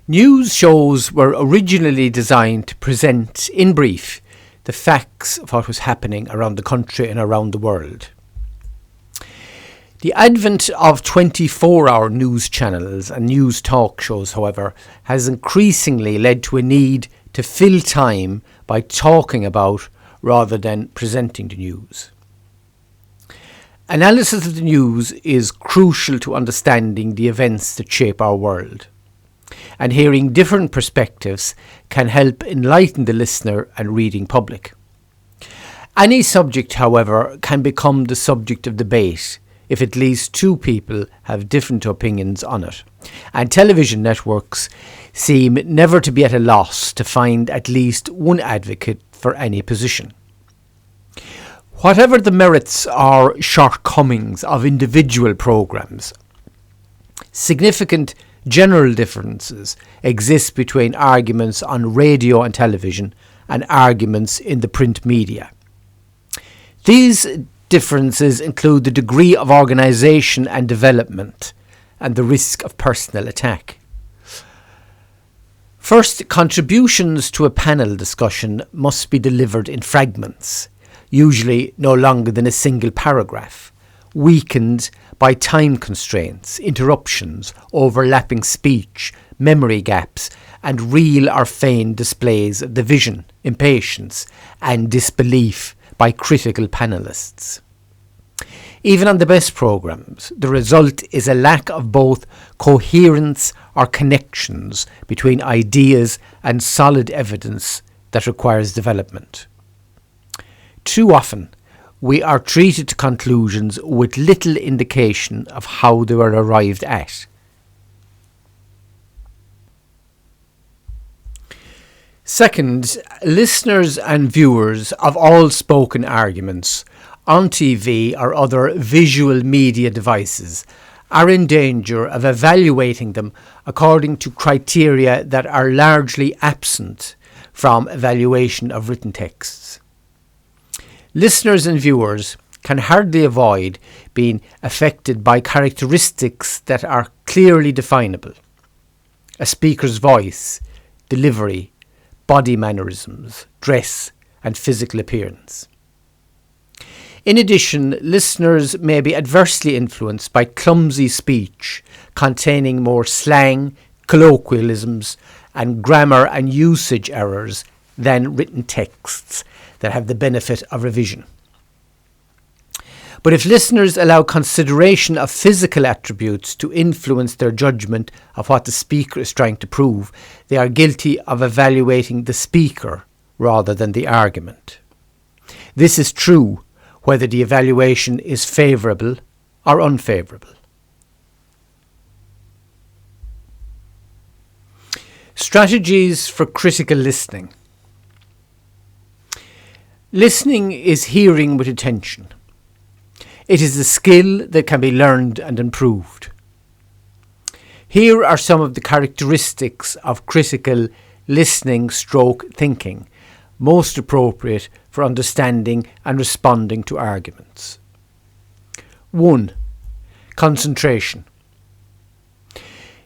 News shows were originally designed to present, in brief, the facts of what was happening around the country and around the world. The advent of 24-hour news channels and news talk shows, however, has increasingly led to a need to fill time by talking about rather than presenting the news. Analysis of the news is crucial to understanding the events that shape our world, and hearing different perspectives can help enlighten the listener and reading public. Any subject, however, can become the subject of debate if at least two people have different opinions on it, and television networks seem never to be at a loss to find at least one advocate for any position. Whatever the merits or shortcomings of individual programmes, significant general differences exist between arguments on radio and television and arguments in the print media. These differences include the degree of organisation and development and the risk of personal attack. First, contributions to a panel discussion must be delivered in fragments, usually no longer than a single paragraph, weakened by time constraints, interruptions, overlapping speech, memory gaps, and real or feigned displays of division, impatience, and disbelief by critical panellists. Even on the best programmes, the result is a lack of both coherence or connections between ideas and solid evidence that requires development. Too often, we are treated to conclusions with little indication of how they were arrived at. Second, listeners and viewers of all spoken arguments on TV or other visual media devices are in danger of evaluating them according to criteria that are largely absent from evaluation of written texts. Listeners and viewers can hardly avoid being affected by characteristics that are clearly definable: a speaker's voice, delivery, body mannerisms, dress, and physical appearance. In addition, listeners may be adversely influenced by clumsy speech containing more slang, colloquialisms, and grammar and usage errors than written texts that have the benefit of revision. But if listeners allow consideration of physical attributes to influence their judgment of what the speaker is trying to prove, they are guilty of evaluating the speaker rather than the argument. This is true whether the evaluation is favourable or unfavourable. Strategies for critical listening. Listening is hearing with attention. It is a skill that can be learned and improved. Here are some of the characteristics of critical listening stroke thinking, most appropriate for understanding and responding to arguments. 1. Concentration.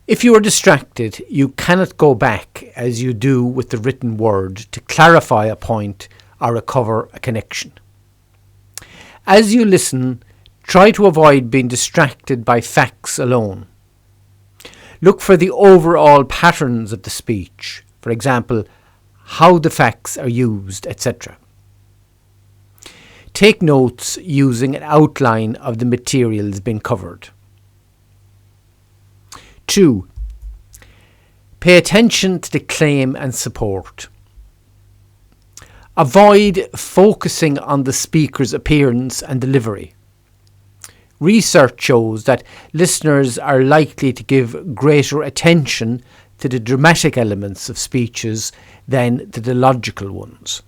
If you are distracted, you cannot go back as you do with the written word to clarify a point or recover a connection. As you listen, try to avoid being distracted by facts alone. Look for the overall patterns of the speech, for example, how the facts are used, etc. Take notes using an outline of the materials being covered. 2. Pay attention to the claim and support. Avoid focusing on the speaker's appearance and delivery. Research shows that listeners are likely to give greater attention to the dramatic elements of speeches than to the logical ones.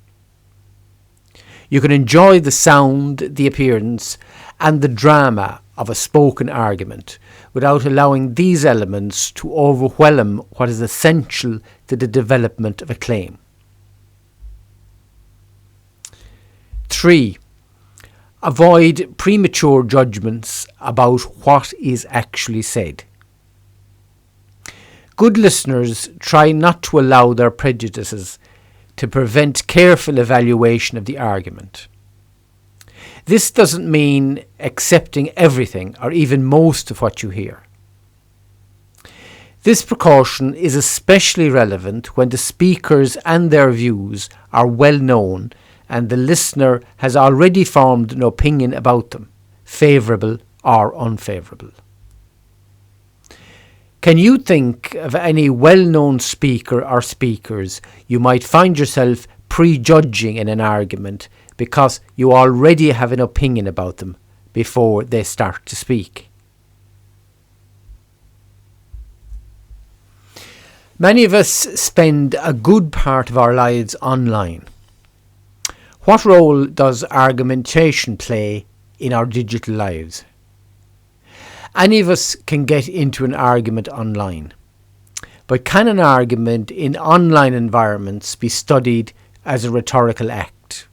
You can enjoy the sound, the appearance, and the drama of a spoken argument without allowing these elements to overwhelm what is essential to the development of a claim. 3. Avoid premature judgments about what is actually said. Good listeners try not to allow their prejudices to prevent careful evaluation of the argument. This doesn't mean accepting everything or even most of what you hear. This precaution is especially relevant when the speakers and their views are well known and the listener has already formed an opinion about them, favourable or unfavourable. Can you think of any well-known speaker or speakers you might find yourself prejudging in an argument because you already have an opinion about them before they start to speak? Many of us spend a good part of our lives online. What role does argumentation play in our digital lives? Any of us can get into an argument online, but can an argument in online environments be studied as a rhetorical act?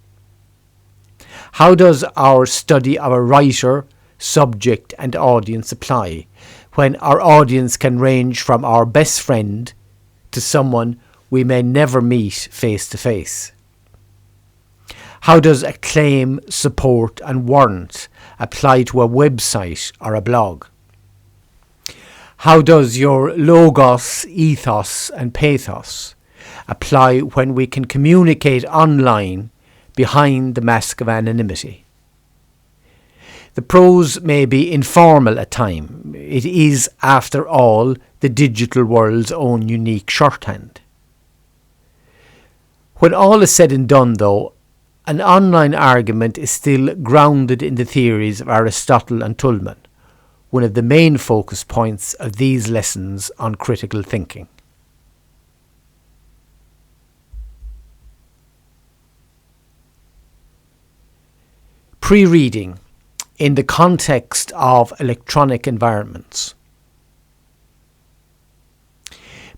How does our study of a writer, subject and audience apply when our audience can range from our best friend to someone we may never meet face to face? How does a claim, support and warrant apply to a website or a blog? How does your logos, ethos and pathos apply when we can communicate online behind the mask of anonymity? The prose may be informal at times. It is, after all, the digital world's own unique shorthand. When all is said and done, though, an online argument is still grounded in the theories of Aristotle and Tullman, one of the main focus points of these lessons on critical thinking. Pre-reading in the context of electronic environments.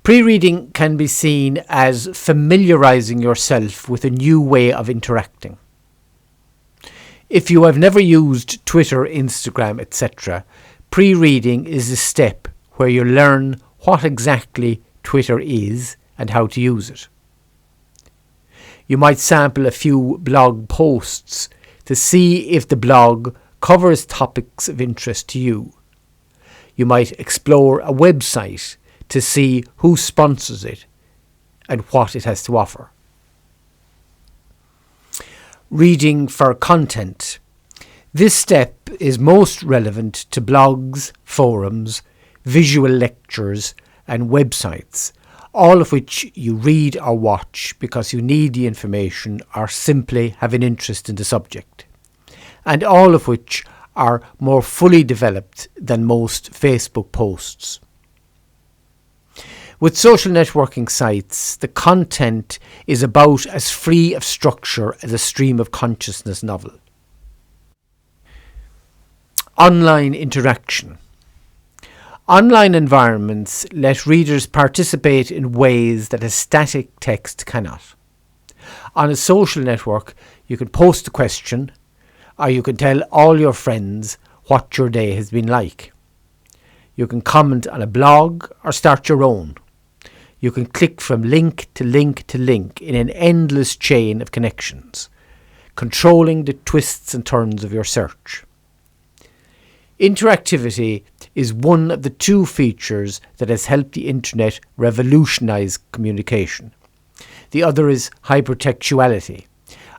Pre-reading can be seen as familiarizing yourself with a new way of interacting. If you have never used Twitter, Instagram, etc., pre-reading is a step where you learn what exactly Twitter is and how to use it. You might sample a few blog posts to see if the blog covers topics of interest to you. You might explore a website to see who sponsors it and what it has to offer. Reading for content. This step is most relevant to blogs, forums, visual lectures and websites, all of which you read or watch because you need the information or simply have an interest in the subject, and all of which are more fully developed than most Facebook posts. With social networking sites, the content is about as free of structure as a stream of consciousness novel. Online interaction. Online environments let readers participate in ways that a static text cannot. On a social network, you can post a question, or you can tell all your friends what your day has been like. You can comment on a blog or start your own. You can click from link to link to link in an endless chain of connections, controlling the twists and turns of your search. Interactivity is one of the two features that has helped the internet revolutionize communication. The other is hypertextuality,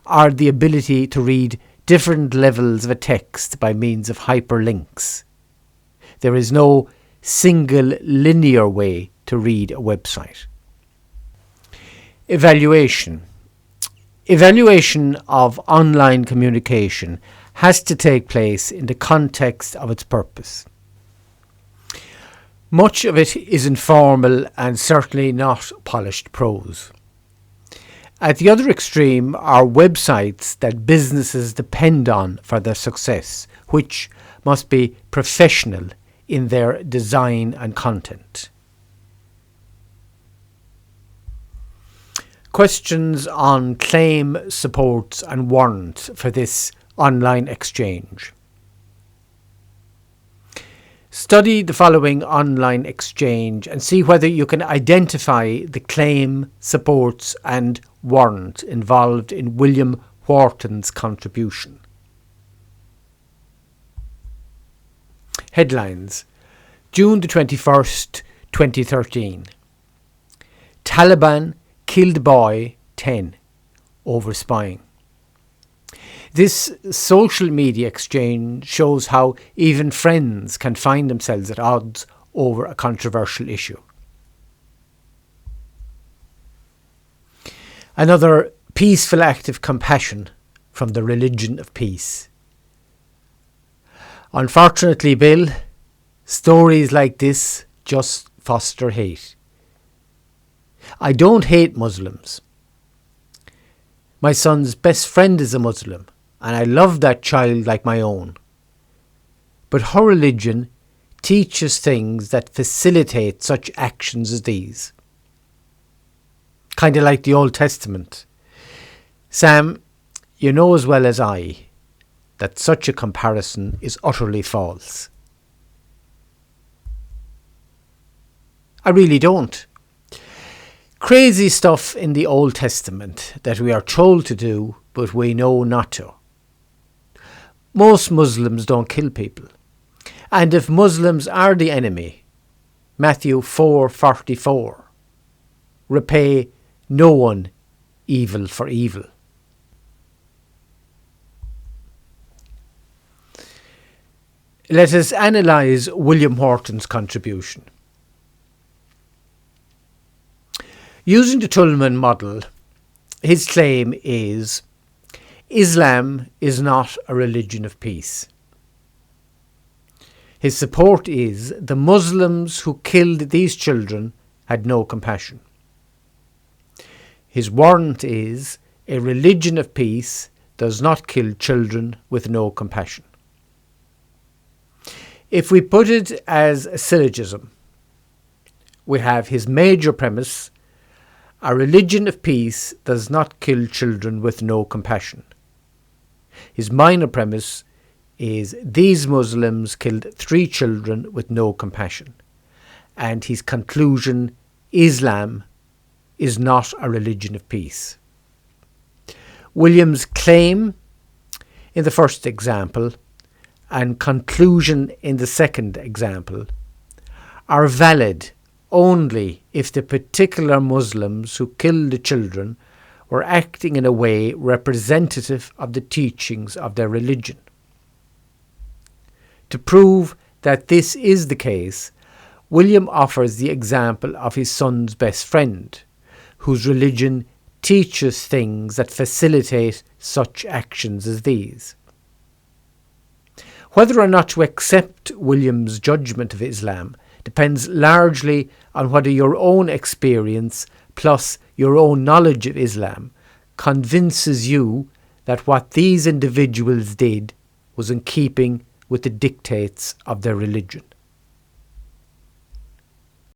or the ability to read different levels of a text by means of hyperlinks. There is no single linear way to read a website. Evaluation. Evaluation of online communication has to take place in the context of its purpose. Much of it is informal and certainly not polished prose. At the other extreme are websites that businesses depend on for their success, which must be professional in their design and content. Questions on claim, support and warrant for this online exchange. Study the following online exchange and see whether you can identify the claim, supports and warrant involved in William Wharton's contribution. Headlines: June the 21st, 2013. Taliban killed boy 10 over spying. This social media exchange shows how even friends can find themselves at odds over a controversial issue. Another peaceful act of compassion from the religion of peace. Unfortunately, Bill, stories like this just foster hate. I don't hate Muslims. My son's best friend is a Muslim, and I love that child like my own. But her religion teaches things that facilitate such actions as these. Kind of like the Old Testament. Sam, you know as well as I that such a comparison is utterly false. I really don't. Crazy stuff in the Old Testament that we are told to do, but we know not to. Most Muslims don't kill people. And if Muslims are the enemy, Matthew 4:44, repay no one evil for evil. Let us analyse William Wharton's contribution. Using the Tullman model, his claim is Islam is not a religion of peace. His support is the Muslims who killed these children had no compassion. His warrant is a religion of peace does not kill children with no compassion. If we put it as a syllogism, we have his major premise: a religion of peace does not kill children with no compassion. His minor premise is these Muslims killed 3 children with no compassion. And his conclusion, Islam is not a religion of peace. William's claim in the first example and conclusion in the second example are valid only if the particular Muslims who killed the children were acting in a way representative of the teachings of their religion. To prove that this is the case, William offers the example of his son's best friend, whose religion teaches things that facilitate such actions as these. Whether or not to accept William's judgment of Islam depends largely on whether your own experience plus your own knowledge of Islam convinces you that what these individuals did was in keeping with the dictates of their religion.